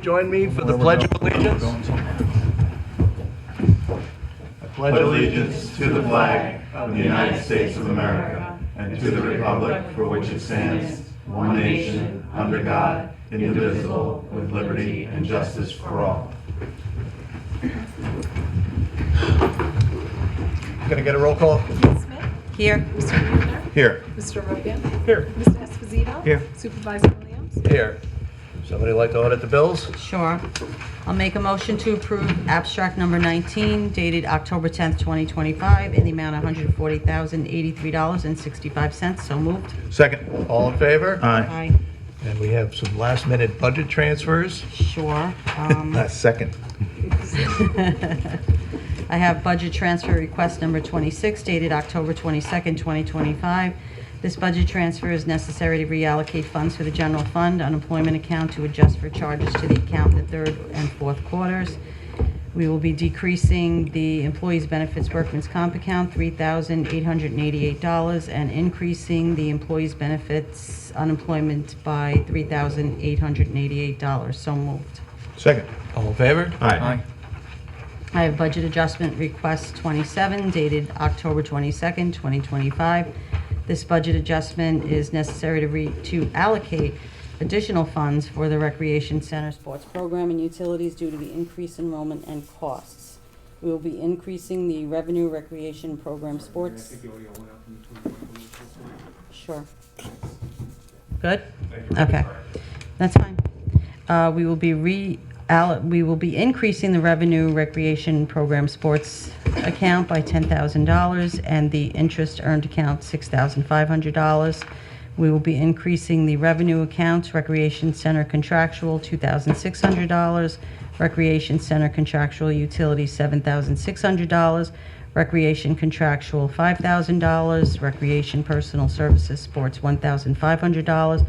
join me for the Pledge of Allegiance? I pledge allegiance to the flag of the United States of America and to the republic for which it stands, one nation, under God, indivisible, with liberty and justice for all. Gonna get a roll call? Ms. Smith? Here. Mr. Buechner? Here. Mr. Rogan? Here. Mr. Esposito? Here. Supervisor Williams? Here. Somebody like to audit the bills? Sure. I'll make a motion to approve abstract number 19 dated October 10th, 2025 in the amount of $140,083.65. So moved. Second. All in favor? Aye. And we have some last minute budget transfers. Sure. Second. I have budget transfer request number 26 dated October 22nd, 2025. This budget transfer is necessary to reallocate funds for the general fund unemployment account to adjust for charges to the account in the third and fourth quarters. We will be decreasing the employees' benefits workman's comp account $3,888 and increasing the employees' benefits unemployment by $3,888. So moved. Second. All in favor? Aye. I have budget adjustment request 27 dated October 22nd, 2025. This budget adjustment is necessary to allocate additional funds for the Recreation Center sports program and utilities due to the increased enrollment and costs. We will be increasing the revenue recreation program sports. Sure. Good? Okay. That's fine. We will be increasing the revenue recreation program sports account by $10,000 and the interest earned account $6,500. We will be increasing the revenue accounts recreation center contractual $2,600, recreation center contractual utilities $7,600, recreation contractual $5,000, recreation personal services sports $1,500,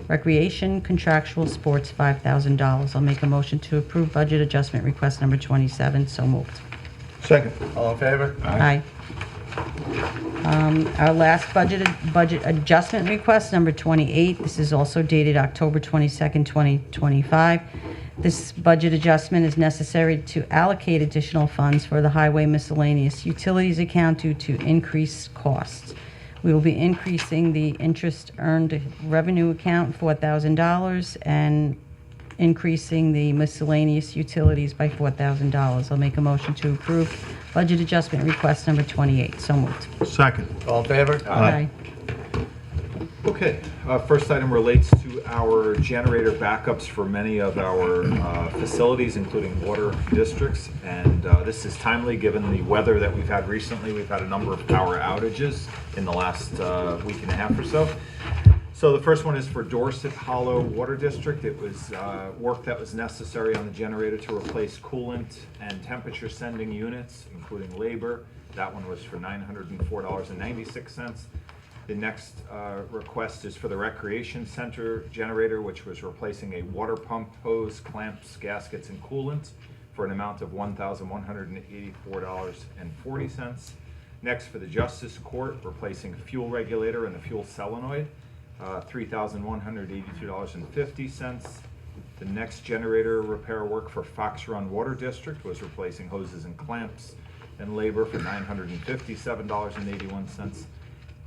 recreation contractual sports $5,000. I'll make a motion to approve budget adjustment request number 27. So moved. Second. All in favor? Aye. Our last budget adjustment request, number 28. This is also dated October 22nd, 2025. This budget adjustment is necessary to allocate additional funds for the highway miscellaneous utilities account due to increased costs. We will be increasing the interest earned revenue account $4,000 and increasing the miscellaneous utilities by $4,000. I'll make a motion to approve budget adjustment request number 28. So moved. Second. All in favor? Aye. Okay, first item relates to our generator backups for many of our facilities, including water districts. And this is timely given the weather that we've had recently. We've had a number of power outages in the last week and a half or so. So the first one is for Dorset Hollow Water District. It was work that was necessary on the generator to replace coolant and temperature sending units, including labor. That one was for $904.96. The next request is for the Recreation Center generator, which was replacing a water pump, hose, clamps, gaskets, and coolant for an amount of $1,184.40. Next, for the Justice Court, replacing a fuel regulator and a fuel solenoid, $3,182.50. The next generator repair work for Fox Run Water District was replacing hoses and clamps and labor for $957.81.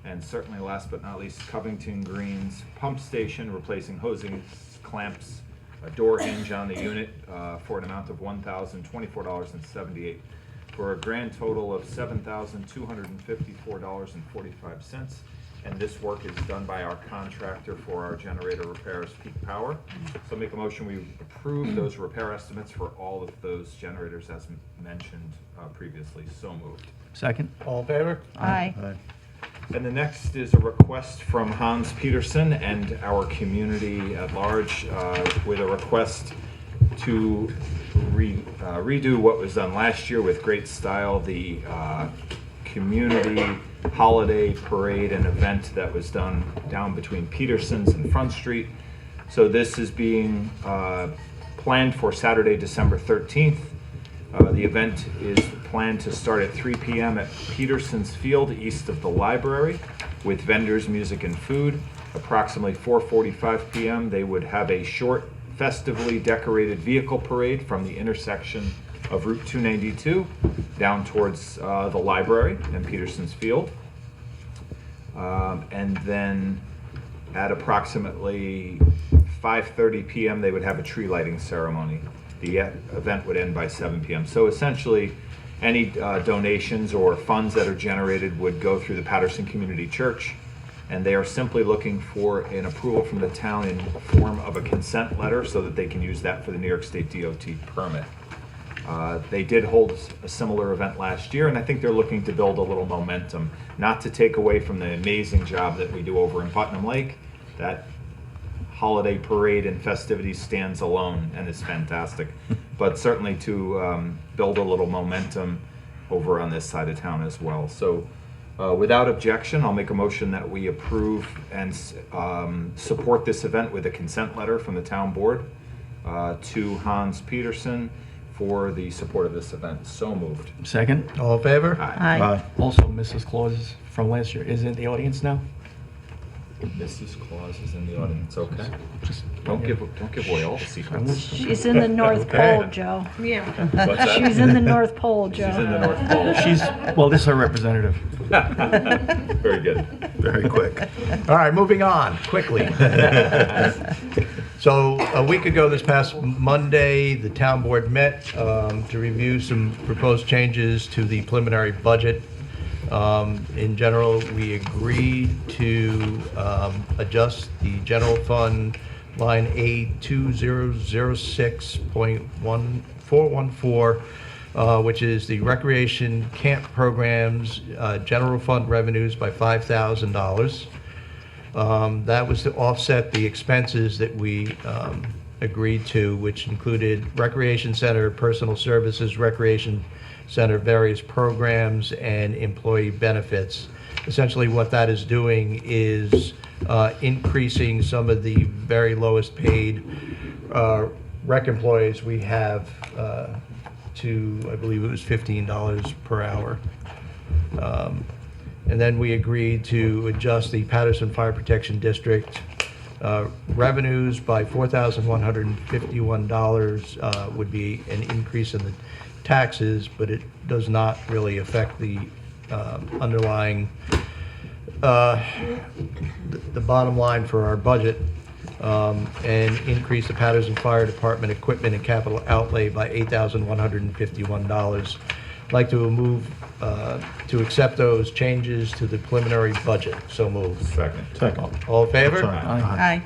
And certainly last but not least, Covington Greens Pump Station, replacing hosing, clamps, a door hinge on the unit for an amount of $1,024.78 for a grand total of $7,254.45. And this work is done by our contractor for our generator repairs, Peak Power. So make a motion, we approve those repair estimates for all of those generators as mentioned previously. So moved. Second. All in favor? Aye. And the next is a request from Hans Peterson and our community at large with a request to redo what was done last year with great style, the community holiday parade and event that was done down between Peterson's and Front Street. So this is being planned for Saturday, December 13th. The event is planned to start at 3 p.m. at Peterson's Field east of the library with vendors, music, and food. Approximately 4:45 p.m. they would have a short festively decorated vehicle parade from the intersection of Route 292 down towards the library and Peterson's Field. And then at approximately 5:30 p.m., they would have a tree lighting ceremony. The event would end by 7 p.m. So essentially, any donations or funds that are generated would go through the Patterson Community Church, and they are simply looking for an approval from the town in form of a consent letter so that they can use that for the New York State DOT permit. They did hold a similar event last year, and I think they're looking to build a little momentum, not to take away from the amazing job that we do over in Putnam Lake. That holiday parade and festivities stands alone and is fantastic, but certainly to build a little momentum over on this side of town as well. So without objection, I'll make a motion that we approve and support this event with a consent letter from the town board to Hans Peterson for the support of this event. So moved. Second. All in favor? Aye. Also, Mrs. Claus from last year is in the audience now. Mrs. Claus is in the audience. Okay. Just Don't give away all the secrets. She's in the North Okay. Pole, Joe. Yeah. What's that? She's in the North Pole, Joe. She's in the North Pole. She's well. This is her representative. Very good. Very quick. All right, moving on, quickly. So a week ago, this past Monday, the town board met to review some proposed changes to the preliminary budget. In general, we agreed to adjust the general fund line A2006.414, which is the recreation camp programs general fund revenues by $5,000. That was to offset the expenses that we agreed to, which included recreation center, personal services, recreation center, various programs, and employee benefits. Essentially, what that is doing is increasing some of the very lowest paid rec employees we have to, I believe it was $15 per hour. And then we agreed to adjust the Patterson Fire Protection District revenues by $4,151 would be an increase in the taxes, but it does not really affect the underlying, the bottom line for our budget, and increase the Patterson Fire Department equipment and capital outlay by $8,151. I'd like to move to accept those changes to the preliminary budget. So moved. Second. All in favor? Aye.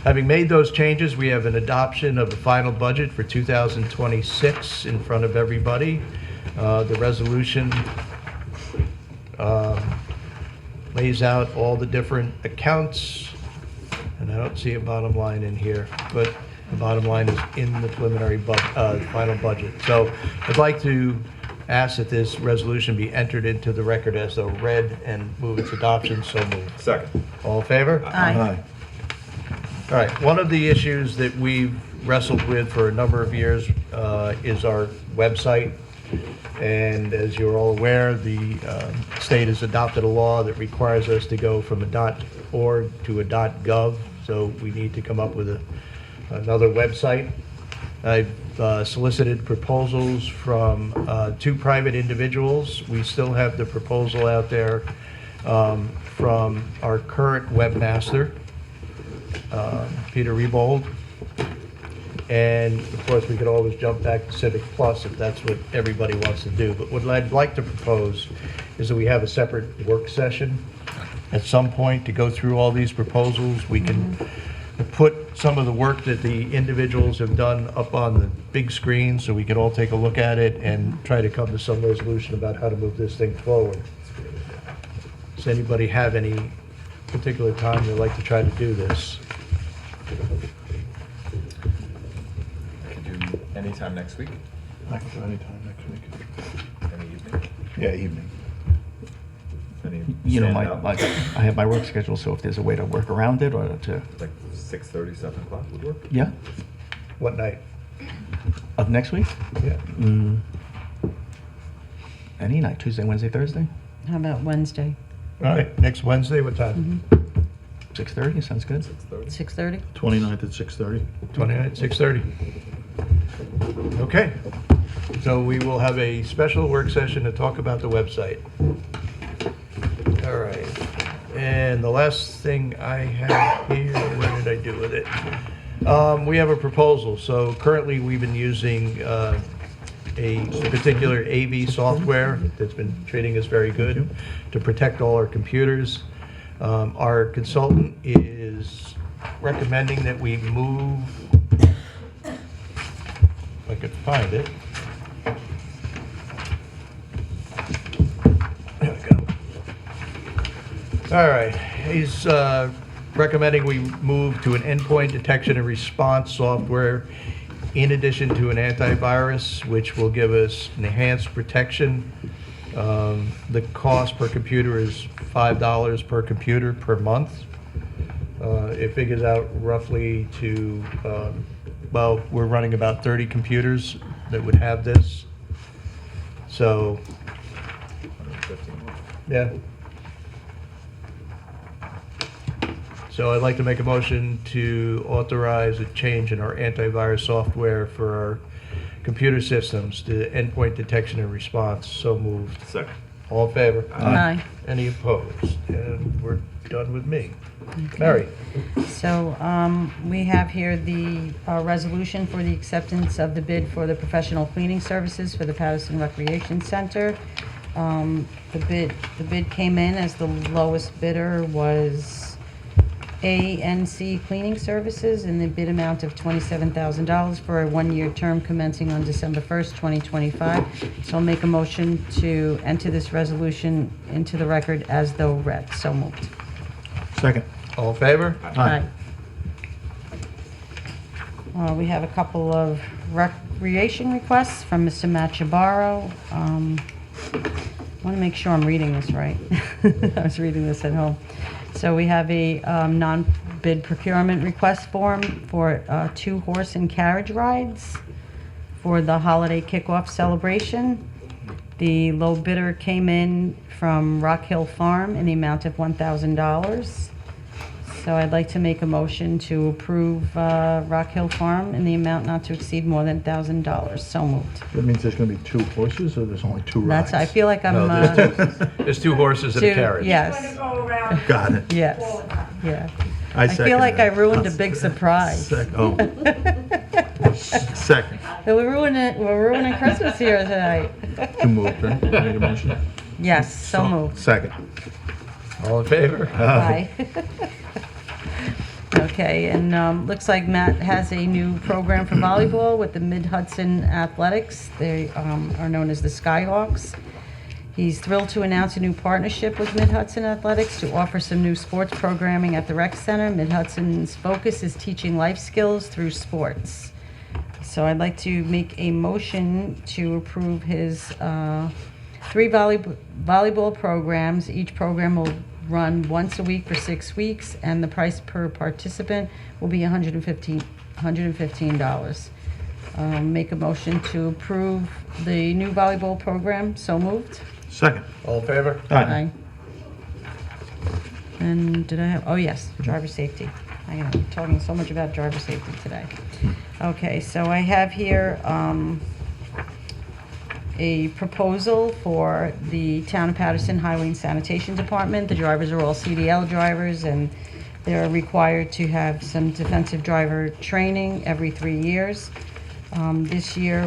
Having made those changes, we have an adoption of the final budget for 2026 in front of everybody. The resolution lays out all the different accounts, and I don't see a bottom line in here, but the bottom line is in the preliminary final budget. So I'd like to ask that this resolution be entered into the record as though read and move its adoption. So moved. Second. All in favor? Aye. All right, one of the issues that we've wrestled with for a number of years is our website. And as you're all aware, the state has adopted a law that requires us to go from a .org to a .gov. So we need to come up with another website. I've solicited proposals from 2 private individuals. We still have the proposal out there from our current webmaster, Peter Rebold. And of course, we could always jump back to Civic Plus if that's what everybody wants to do. But what I'd like to propose is that we have a separate work session at some point to go through all these proposals. We can put some of the work that the individuals have done up on the big screen so we can all take a look at it and try to come to some resolution about how to move this thing forward. Does anybody have any particular time they'd like to try to do this? I can do anytime next week. I can do any time next week. Any evening. Yeah, evening. Any You know, stand up? I have my work schedule, so if there's a way to work around it or to, Like 6:30, 7 o'clock would work? yeah, What night? of next week, Yeah. any night, Tuesday, Wednesday, Thursday, How about Wednesday? All right, next Wednesday, what time? 6:30, sounds good. 6:30? 29th at 6:30. 29, 6:30. Okay, so we will have a special work session to talk about the website. All right, and the last thing I have here, where did I do with it? We have a proposal. So currently, we've been using a particular AV software that's been treating us very good to protect all our computers. Our consultant is recommending that we move, if I could find it. There we go. All right, he's recommending we move to an endpoint detection and response software in addition to an antivirus, which will give us enhanced protection. The cost per computer is $5 per computer per month. It figures out roughly to, well, we're running about 30 computers that would have this. So, 115 more. yeah. So I'd like to make a motion to authorize a change in our antivirus software for our computer systems to endpoint detection and response. So moved. Second. All in favor? Aye. Any opposed? And we're done with me. Mary? So we have here the resolution for the acceptance of the bid for the professional cleaning services for the Patterson Recreation Center. The bid came in as the lowest bidder was ANC Cleaning Services in the bid amount of $27,000 for a one-year term commencing on December 1st, 2025. So I'll make a motion to enter this resolution into the record as though read. So moved. Second. All in favor? Aye. We have a couple of recreation requests from Mr. Matt Chabaro. I want to make sure I'm reading this right. I was reading this at home. So we have a non-bid procurement request form for 2 horse and carriage rides for the holiday kickoff celebration. The low bidder came in from Rock Hill Farm in the amount of $1,000. So I'd like to make a motion to approve Rock Hill Farm in the amount not to exceed more than $1,000. So moved. That means there's going to be 2 horses, or there's only 2 rides? That's, I feel like I'm... No, there's 2 horses and a carriage. Yes, Got it. yes, yeah. I I feel like second I ruined a big surprise. Oh. Second. We're ruining Christmas here tonight. You moved, right? Make a motion? Yes, so moved. Second. All in favor? Aye. Okay, and looks like Matt has a new program for volleyball with the Mid-Hudson Athletics. They are known as the Skyhawks. He's thrilled to announce a new partnership with Mid-Hudson Athletics to offer some new sports programming at the rec center. Mid-Hudson's focus is teaching life skills through sports. So I'd like to make a motion to approve his 3 volleyball programs. Each program will run once a week for 6 weeks, and the price per participant will be $115. Make a motion to approve the new volleyball program. So moved. Second. All in favor? Aye. And did I have, oh yes, driver safety. I am talking so much about driver safety today. Okay, so I have here a proposal for the Town of Patterson Highway and Sanitation Department. The drivers are all CDL drivers, and they're required to have some defensive driver training every 3 years. This year,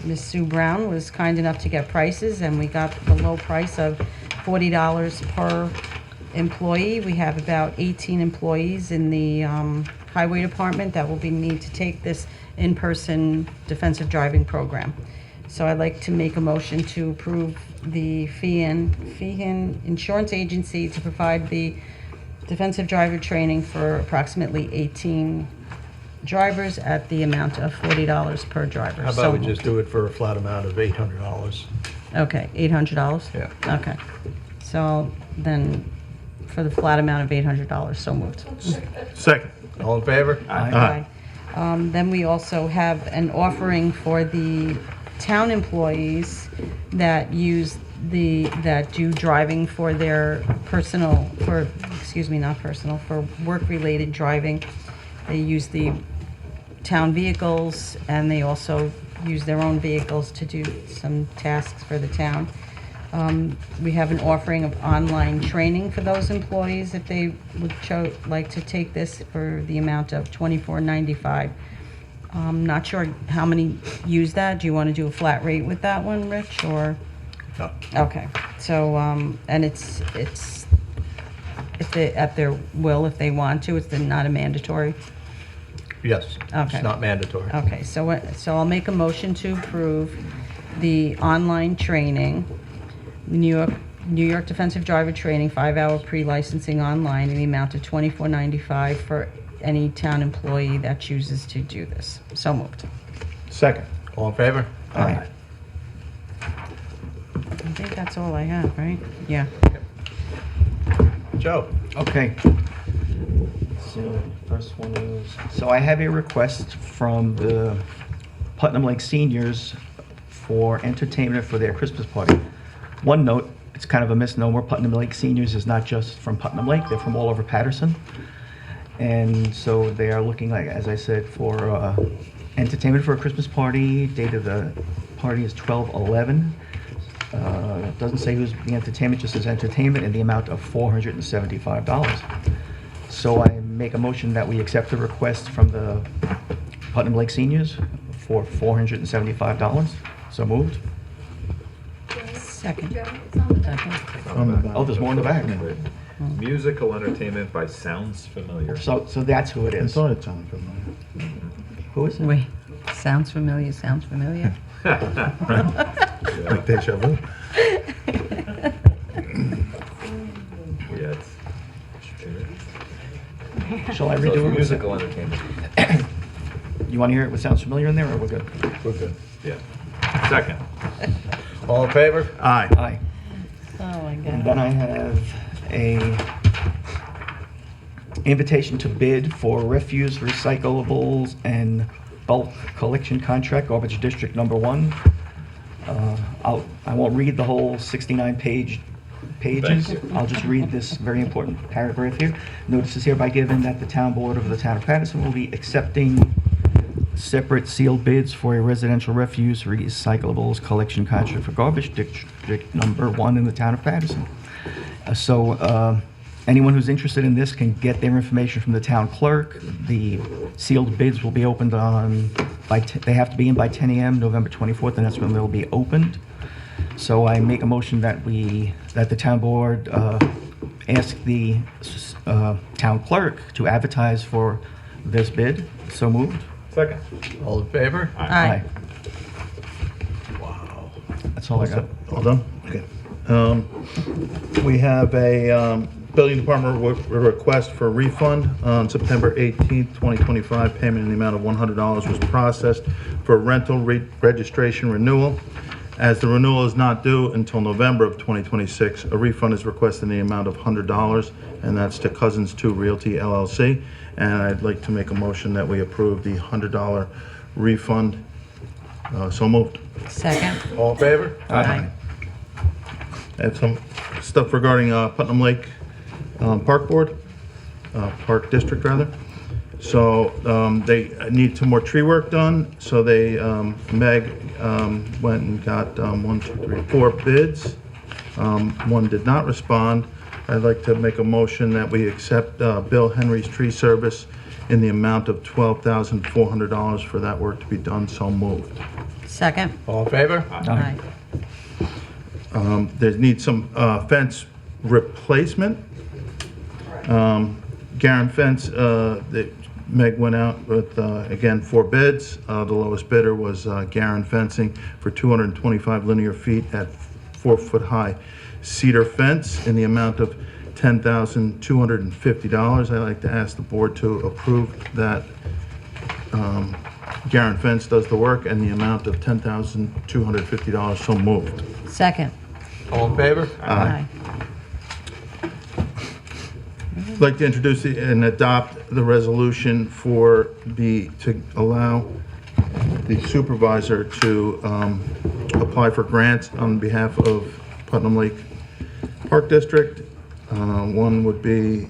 Ms. Sue Brown was kind enough to get prices, and we got the low price of $40 per employee. We have about 18 employees in the highway department that will need to take this in-person defensive driving program. So I'd like to make a motion to approve the Feehan Insurance Agency to provide the defensive driver training for approximately 18 drivers at the amount of $40 per driver. How So about we moved. just do it for a flat amount of $800? Okay, $800? Yeah. Okay. So then, for the flat amount of $800, so moved. Second. All in favor? Aye. Then we also have an offering for the town employees that use that do driving for their personal, for, excuse me, not personal, for work-related driving. They use the town vehicles, and they also use their own vehicles to do some tasks for the town. We have an offering of online training for those employees if they would like to take this for the amount of $24.95. I'm not sure how many use that. Do you want to do a flat rate with that one, Rich, or? No. Okay, so, and it's if they, at their will, if they want to, it's not a mandatory. Yes, Okay. it's not mandatory. Okay, so I'll make a motion to approve the online training, New York Defensive Driver Training, 5-hour pre-licensing online in the amount of $24.95 for any town employee that chooses to do this. So moved. Second. All in favor? Aye. I think that's all I have, right? Yeah. Joe? Okay. So first one is, so I have a request from the Putnam Lake seniors for entertainment for their Christmas party. One note, it's kind of a misnomer. Putnam Lake seniors is not just from Putnam Lake, they're from all over Patterson. And so they are looking, like, as I said, for entertainment for a Christmas party. Date of the party is 12/11. It doesn't say who's the entertainment, just says entertainment in the amount of $475. So I make a motion that we accept the request from the Putnam Lake seniors for $475. So moved. Second. Oh, there's more in the back. Musical entertainment by Sounds Familiar. So that's who it I is. thought it sounded familiar. Who is it? Wait, sounds familiar, sounds familiar. Like deja vu. Yeah, Shall I it's redo it? musical entertainment. You want to hear it with sounds familiar in there, or we're good? We're good. Yeah. Second. All in favor? Aye. Aye. Oh, my And God. then I have a invitation to bid for refuse, recyclables, and bulk collection contract, garbage district number 1. I won't read the whole 69 pages. Thank you. I'll just read this very important paragraph here. Notice is hereby given that the town board of the town of Patterson will be accepting separate sealed bids for a residential refuse recyclables collection contract for garbage district number 1 in the town of Patterson. Anyone who's interested in this can get their information from the town clerk. The sealed bids will be opened they have to be in by 10 a.m. November 24th, and that's when they'll be opened. So I make a motion that the town board ask the town clerk to advertise for this bid. So moved. Second. All in favor? Aye. Wow. That's all I got. All done? Okay. We have a building department request for a refund on September 18th, 2025. Payment in the amount of $100 was processed for rental registration renewal. As the renewal is not due until November of 2026, a refund is requested in the amount of $100, and that's to Cousins 2 Realty LLC. And I'd like to make a motion that we approve the $100 refund. So moved. Second. All in favor? Aye. I have some stuff regarding Putnam Lake Park Board, Park District rather. So they need some more tree work done. So they, Meg went and got 4 bids. One did not respond. I'd like to make a motion that we accept Bill Henry's tree service in the amount of $12,400 for that work to be done. So moved. Second. All in favor? Aye. There needs some fence replacement. Garen Fence, that Meg went out with, again, 4 bids. The lowest bidder was Garen Fencing for 225 linear feet at 4-foot-high cedar fence in the amount of $10,250. I'd like to ask the board to approve that Garen Fence does the work and the amount of $10,250. So moved. Second. All in favor? Aye. I'd like to introduce and adopt the resolution to allow the supervisor to apply for grants on behalf of Putnam Lake Park District. One would be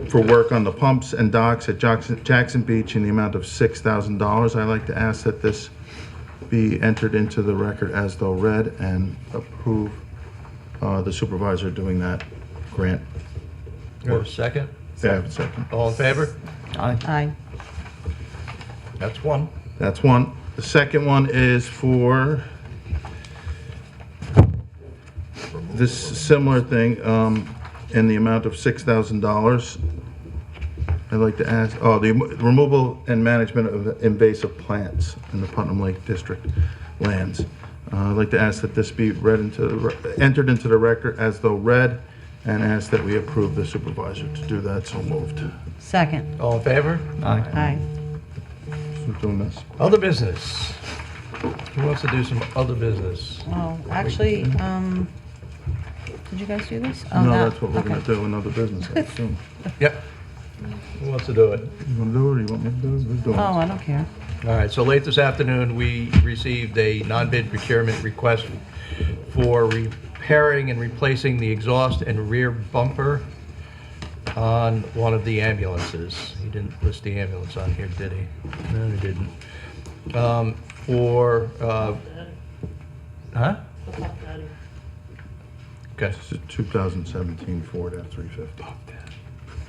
for work on the pumps and docks at Jackson Beach in the amount of $6,000. I'd like to ask that this be entered into the record as though read and approve the supervisor doing that grant. You have a second? Yeah, second. All in favor? Aye. That's one. That's one. The second one is for this similar thing in the amount of $6,000. I'd like to ask, the removal and management of invasive plants in the Putnam Lake District lands. I'd like to ask that this be entered into the record as though read, and ask that we approve the supervisor to do that. So moved. Second. All in favor? Aye. Who's doing this? Other business. Who wants to do some other business? Oh, actually, did you guys do this? Oh, No, that's what we're okay. gonna do, another business, I assume. Yep. Who wants to do it? You wanna do it, or you want me to do it? Who's doing Oh, it? I don't care. All right, so late this afternoon, we received a non-bid procurement request for repairing and replacing the exhaust and rear bumper on one of the ambulances. He didn't list the ambulance on here, did he? No, he didn't. Huh? Okay. It's a 2017 Ford F-350.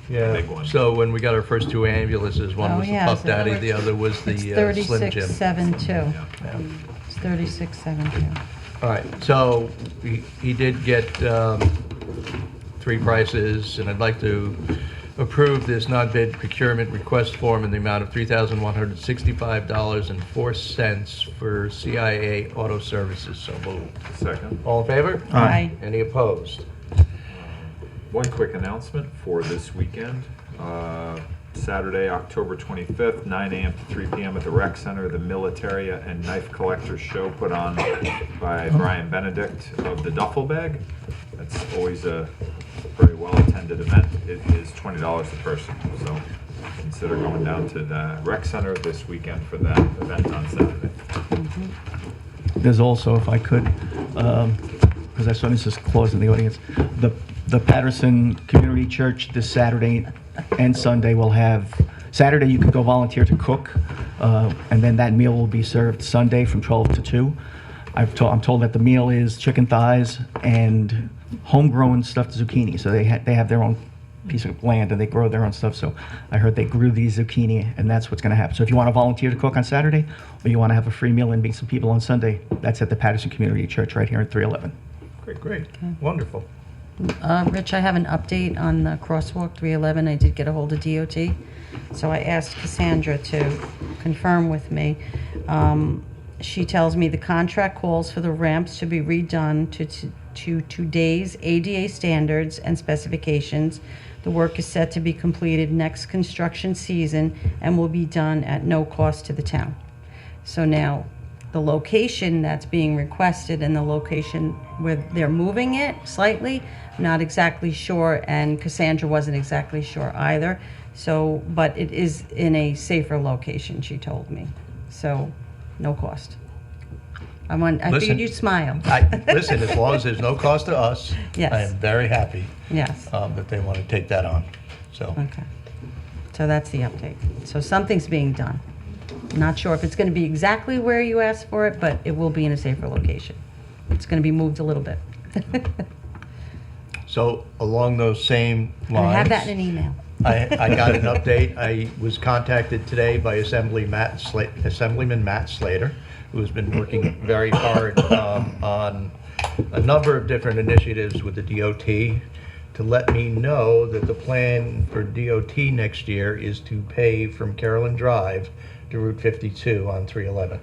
Yeah, Big one. so when we got our first two ambulances, one Oh, was the yeah, Puff so Daddy, the other was the It's Slim Jim. 3672. Yeah. It's 3672. All right, so he did get three prices, and I'd like to approve this non-bid procurement request form in the amount of $3,165.04 for CIA Auto Services. So moved. Second. All in favor? Aye. Any opposed? One quick announcement for this weekend. Saturday, October 25th, 9 a.m. to 3 p.m. at the Rec Center, the Militaria and Knife Collectors Show put on by Brian Benedict of the Duffel Bag. That's always a very well-attended event. It is $20 a person, so consider going down to the Rec Center this weekend for that event on Saturday. There's also, if I could, because I saw Mrs. Claus in the audience, the Patterson Community Church this Saturday and Sunday will have, Saturday you can go volunteer to cook, and then that meal will be served Sunday from 12 to 2. I'm told that the meal is chicken thighs and homegrown stuffed zucchini. So they have their own piece of land and they grow their own stuff. So I heard they grew these zucchini, and that's what's going to happen. So if you want to volunteer to cook on Saturday, or you want to have a free meal and meet some people on Sunday, that's at the Patterson Community Church right here at 311. Great, wonderful. Rich, I have an update on the crosswalk 311. I did get a hold of DOT. So I asked Cassandra to confirm with me. She tells me the contract calls for the ramps to be redone to today's ADA standards and specifications. The work is set to be completed next construction season and will be done at no cost to the town. So now, the location that's being requested and the location where they're moving it slightly, I'm not exactly sure, and Cassandra wasn't exactly sure either. So, but it is in a safer location, she told me. So, no cost. I Listen. figured you'd smile. Listen, as long as there's no cost to us, Yes. I am very happy Yes. that they want to take that on. So, Okay. So that's the update. So something's being done. Not sure if it's going to be exactly where you asked for it, but it will be in a safer location. It's going to be moved a little bit. so along those same lines. I have that in an email. I got an update. I was contacted today by Assemblyman Matt Slater, who has been working very hard on a number of different initiatives with the DOT, to let me know that the plan for DOT next year is to pave from Carolyn Drive to Route 52 on 311.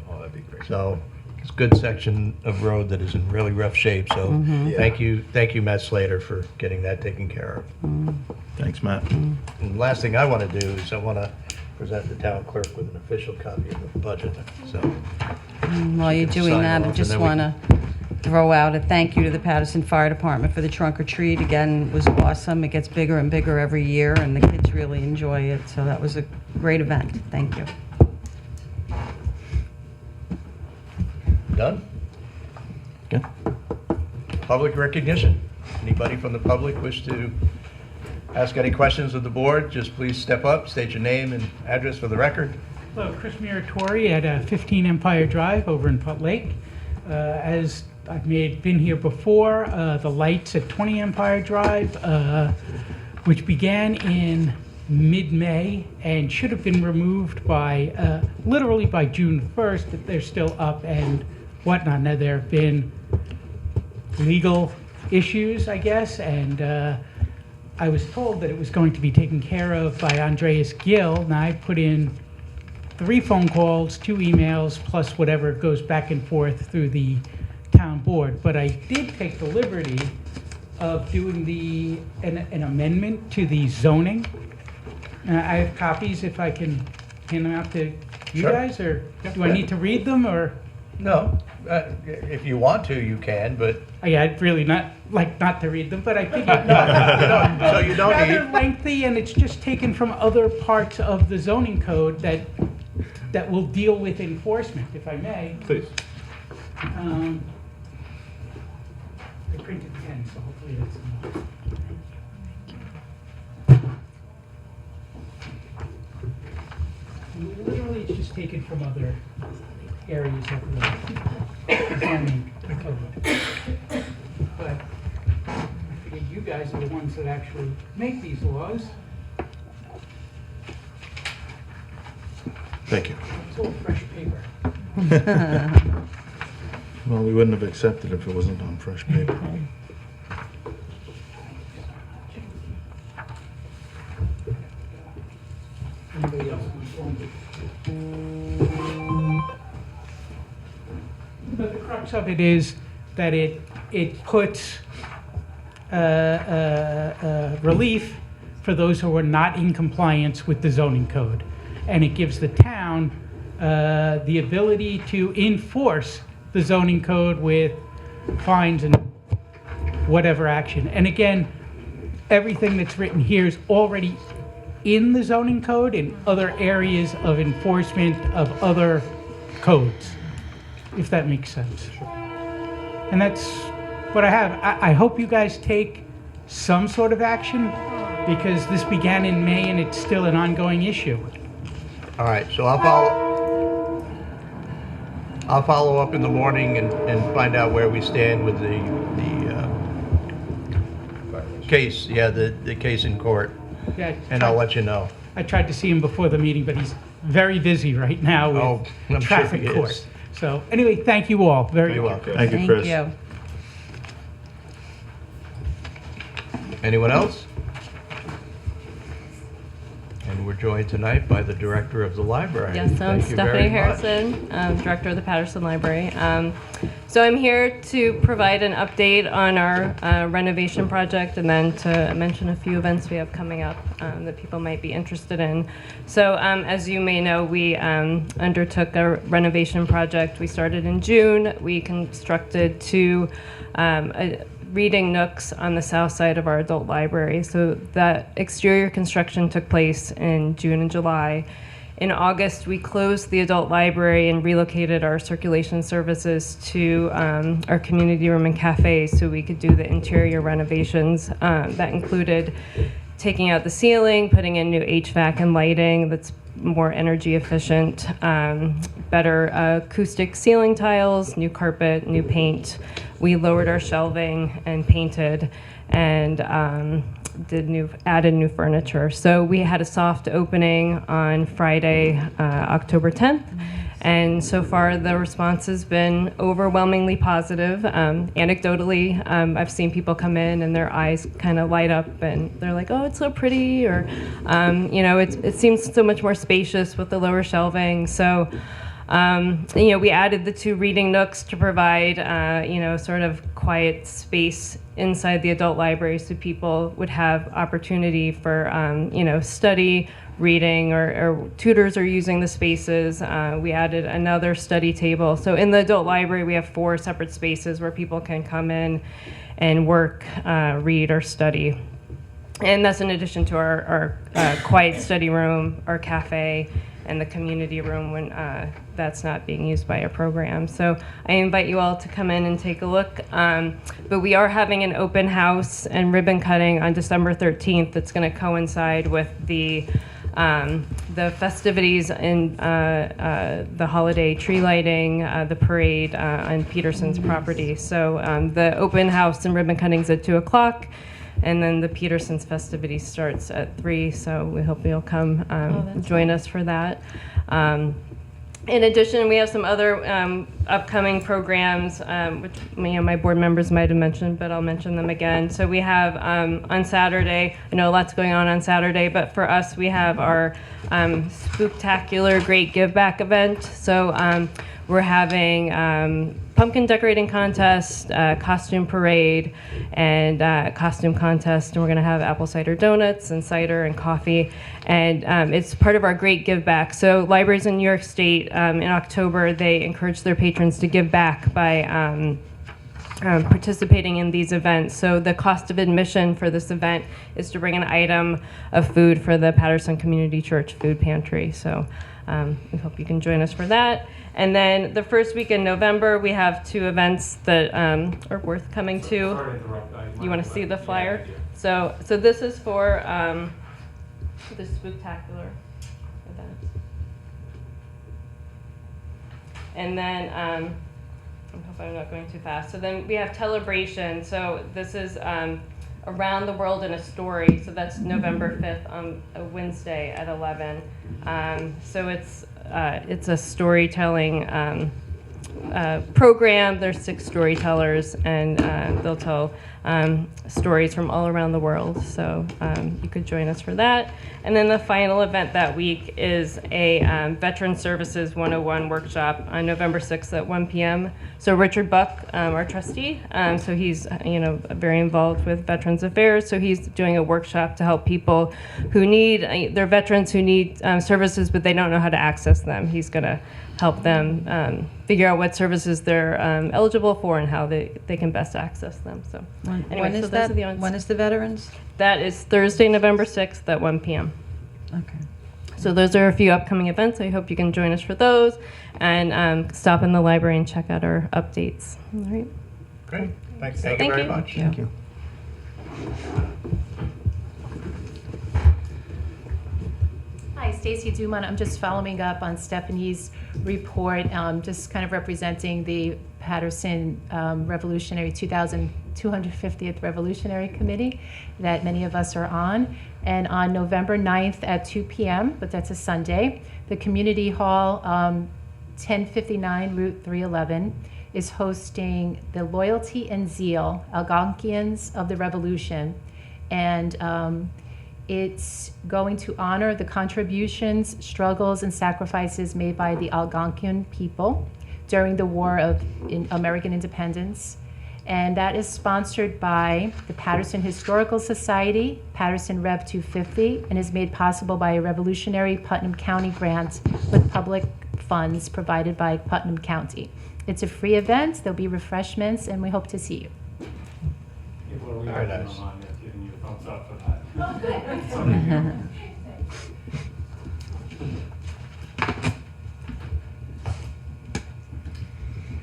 Oh, that'd be great. So it's a good section of road that is in really rough shape. So thank you, Matt Slater, for getting that taken care of. Thanks, Matt. And the last thing I want to do is I want to present the town clerk with an official copy of the budget. So While you're can doing sign that, off, I and just then we want to throw out a thank you to the Patterson Fire Department for the trunk or treat. Again, it was awesome. It gets bigger and bigger every year, and the kids really enjoy it. So that was a great event. Thank you. done? public recognition. Anybody from the public wish to ask any questions of the board, just please step up, state your name and address for the record. Hello, Chris Muratori at 15 Empire Drive over in Putt Lake. As I've been here before, the lights at 20 Empire Drive, which began in mid-May and should have been removed by literally by June 1st, but they're still up and whatnot. Now, there have been legal issues, I guess, and I was told that it was going to be taken care of by Andreas Gill. Now, I put in 3 phone calls, 2 emails, plus whatever goes back and forth through the town board. But I did take the liberty of doing an amendment to the zoning. I have copies if I can hand them out to you Sure. guys, or do I need to read them, or? No, if you want to, you can, but I'd really not to read them, but I figured so you don't rather need. lengthy, and it's just taken from other parts of the zoning code that will deal with enforcement, if I may. Please. I printed 10, so hopefully that's enough. Literally, it's just taken from other areas of the zoning code. But I figured you guys are the ones that actually make these laws. Thank you. It's all fresh paper. Well, we wouldn't have accepted if it wasn't on fresh paper. Anybody else want to? But the crux of it is that it puts relief for those who are not in compliance with the zoning code. And it gives the town the ability to enforce the zoning code with fines and whatever action. And again, everything that's written here is already in the zoning code in other areas of enforcement of other codes, if that makes sense. And that's what I have. I hope you guys take some sort of action, because this began in May and it's still an ongoing issue. All right, so I'll follow up in the morning and find out where we stand with the case, the case in court, Yeah, and I'll let you know. I tried to see him before the meeting, but he's very busy right now Oh, with I'm sure traffic he court. is. So anyway, thank you all very You're much. welcome. Thank you, Chris. Thank you. Anyone else? And we're joined tonight by the director of the library. Yes, I'm Thank you very Stephanie much. Harrison, Director of the Patterson Library. So I'm here to provide an update on our renovation project, and then to mention a few events we have coming up that people might be interested in. So as you may know, we undertook a renovation project. We started in June. We constructed 2 reading nooks on the south side of our adult library. So that exterior construction took place in June and July. In August, we closed the adult library and relocated our circulation services to our community room and cafe so we could do the interior renovations. That included taking out the ceiling, putting in new HVAC and lighting that's more energy efficient, better acoustic ceiling tiles, new carpet, new paint. We lowered our shelving and painted, and added new furniture. So we had a soft opening on Friday, October 10th. And so far, the response has been overwhelmingly positive. Anecdotally, I've seen people come in and their eyes kind of light up, and they're like, "Oh, it's so pretty," or, it seems so much more spacious with the lower shelving. So, we added the 2 reading nooks to provide, sort of quiet space inside the adult library, so people would have opportunity for, study, reading, or tutors are using the spaces. We added another study table. So in the adult library, we have 4 separate spaces where people can come in and work, read, or study. And that's in addition to our quiet study room, our cafe, and the community room when that's not being used by a program. So I invite you all to come in and take a look. But we are having an open house and ribbon cutting on December 13th. That's going to coincide with the festivities and the holiday tree lighting, the parade on Peterson's property. So the open house and ribbon cutting's at 2 o'clock, and then the Peterson's festivity starts at 3. So we hope you'll come join us for that. In addition, we have some other upcoming programs, which my board members might have mentioned, but I'll mention them again. So we have on Saturday, I know lots going on Saturday, but for us, we have our Spooktacular Great Give Back event. So we're having pumpkin decorating contest, costume parade, and costume contest. And we're going to have apple cider donuts and cider and coffee. And it's part of our Great Give Back. So libraries in New York State, in October, they encourage their patrons to give back by participating in these events. So the cost of admission for this event is to bring an item of food for the Patterson Community Church Food Pantry. So we hope you can join us for that. And then the first week in November, we have 2 events that are worth coming to. You want to see the flyer? So this is for the Spooktacular event. And then, I hope I'm not going too fast. So then we have Telebration. So this is Around the World in a Story. So that's November 5th on a Wednesday at 11. So it's a storytelling program. There's 6 storytellers, and they'll tell stories from all around the world. So you could join us for that. And then the final event that week is a Veteran Services 101 workshop on November 6th at 1 p.m. So Richard Buck, our trustee, so he's very involved with Veterans Affairs. So he's doing a workshop to help people who need, they're veterans who need services, but they don't know how to access them. He's going to help them figure out what services they're eligible for and how they can best access them. So When is that? When is the Veterans? That is Thursday, November 6th at 1 p.m. Okay. So those are a few upcoming events. I hope you can join us for those and stop in the library and check out our updates. All right. Great. Thank Thank you very you. much. Thank you. Hi, Stacy Dumont. I'm just following up on Stephanie's report, just kind of representing the Patterson Revolutionary 250th Revolutionary Committee that many of us are on. And on November 9th at 2 p.m., but that's a Sunday, the Community Hall, 1059 Route 311, is hosting the Loyalty and Zeal, Algonquians of the Revolution. And it's going to honor the contributions, struggles, and sacrifices made by the Algonquian people during the War of American Independence. And that is sponsored by the Patterson Historical Society, Patterson Rev 250, and is made possible by a Revolutionary Putnam County grant with public funds provided by Putnam County. It's a free event, there'll be refreshments, and we hope to see you. Very nice. Giving you a thumbs up for that.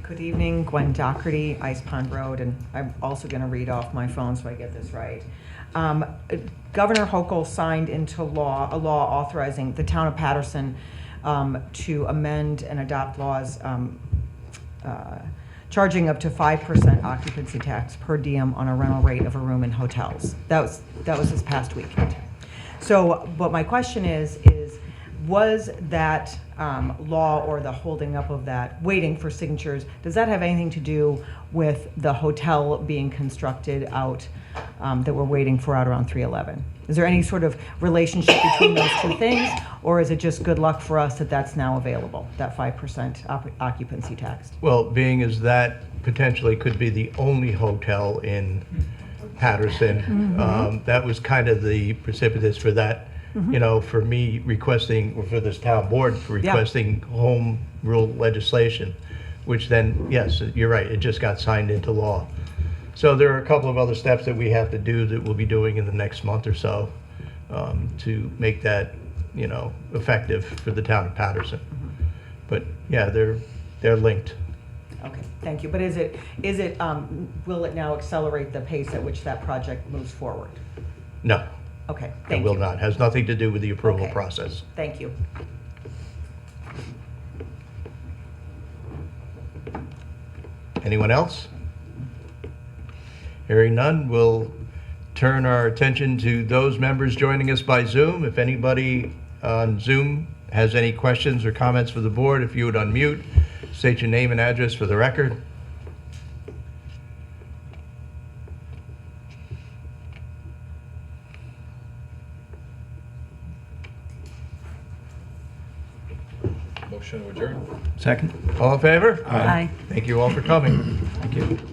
Good evening, Gwen Doherty, Ice Pond Road, and I'm also going to read off my phone so I get this right. Governor Hochul signed into law a law authorizing the town of Patterson to amend and adopt laws charging up to 5% occupancy tax per diem on a rental rate of a room in hotels. That was this past weekend. So, but my question is was that law or the holding up of that, waiting for signatures, does that have anything to do with the hotel being constructed out that we're waiting for out around 311? Is there any sort of relationship between those two things, or is it just good luck for us that that's now available, that 5% occupancy tax? Well, being as that potentially could be the only hotel in Patterson, that was kind of the precipitous for that, for me requesting, or for this town board requesting home rule legislation, which then, yes, you're right, it just got signed into law. So there are a couple of other steps that we have to do that we'll be doing in the next month or so to make that, effective for the town of Patterson. But yeah, they're linked. Okay, thank you. But will it now accelerate the pace at which that project moves forward? No, Okay, it thank will you. not. Has nothing to do with the approval Okay. process. Thank you. Anyone else? Hearing none, we'll turn our attention to those members joining us by Zoom. If anybody on Zoom has any questions or comments for the board, if you would unmute, state your name and address for the record. Motion to adjourn. Second? All in favor? Aye. Thank you all for coming. Thank you.